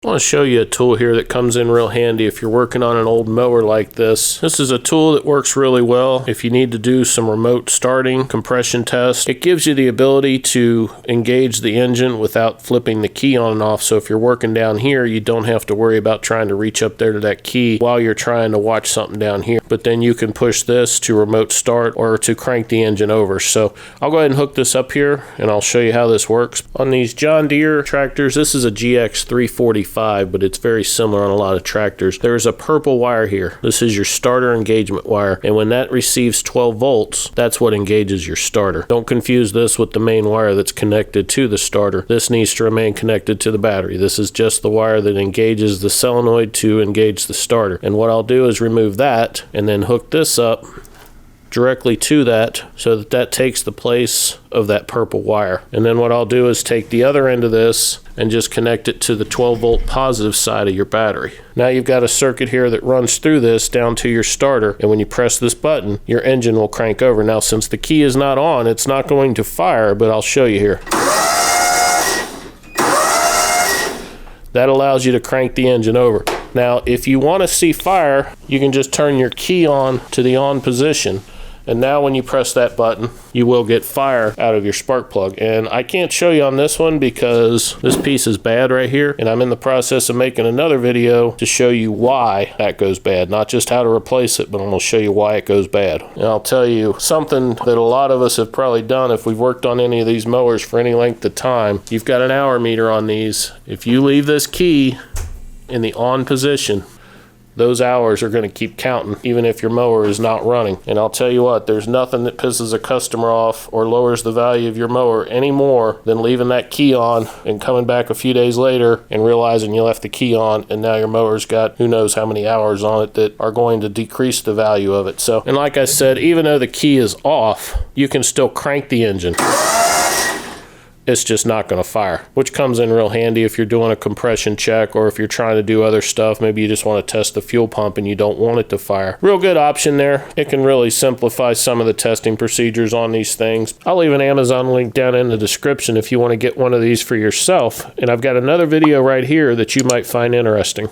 I want to show you a tool here that comes in real handy if you're working on an old mower like this. This is a tool that works really well if you need to do some remote starting, compression test. It gives you the ability to engage the engine without flipping the key on and off. So if you're working down here, you don't have to worry about trying to reach up there to that key while you're trying to watch something down here. But then you can push this to remote start or to crank the engine over. So I'll go ahead and hook this up here and I'll show you how this works. On these John Deere tractors, this is a GX 345. But it's very similar on a lot of tractors. There's a purple wire here. This is your starter engagement wire, and when that receives 12 volts, that's what engages your starter. Don't confuse this with the main wire that's connected to the starter. This needs to remain connected to the battery. This is just the wire that engages the solenoid to engage the starter. And what I'll do is remove that and then hook this up directly to that so that that takes the place of that purple wire. And then what I'll do is take the other end of this and just connect it to the 12 volt positive side of your battery. Now you've got a circuit here that runs through this down to your starter, and when you press this button, your engine will crank over. Now since the key is not on, it's not going to fire, but I'll show you here. That allows you to crank the engine over. Now if you want to see fire, you can just turn your key on to the on position. And now when you press that button, you will get fire out of your spark plug. And I can't show you on this one because this piece is bad right here. And I'm in the process of making another video to show you why that goes bad. Not just how to replace it, but I'm going to show you why it goes bad. And I'll tell you something that a lot of us have probably done if we've worked on any of these mowers for any length of time. You've got an hour meter on these. If you leave this key in the on position, those hours are going to keep counting even if your mower is not running. And I'll tell you what, there's nothing that pisses a customer off or lowers the value of your mower any more than leaving that key on and coming back a few days later and realizing you left the key on and now your mower's got who knows how many hours on it that are going to decrease the value of it. So, and like I said, even though the key is off, you can still crank the engine. It's just not going to fire, which comes in real handy if you're doing a compression check or if you're trying to do other stuff. Maybe you just want to test the fuel pump and you don't want it to fire. Real good option there. It can really simplify some of the testing procedures on these things. I'll leave an Amazon link down in the description if you want to get one of these for yourself. And I've got another video right here that you might find interesting.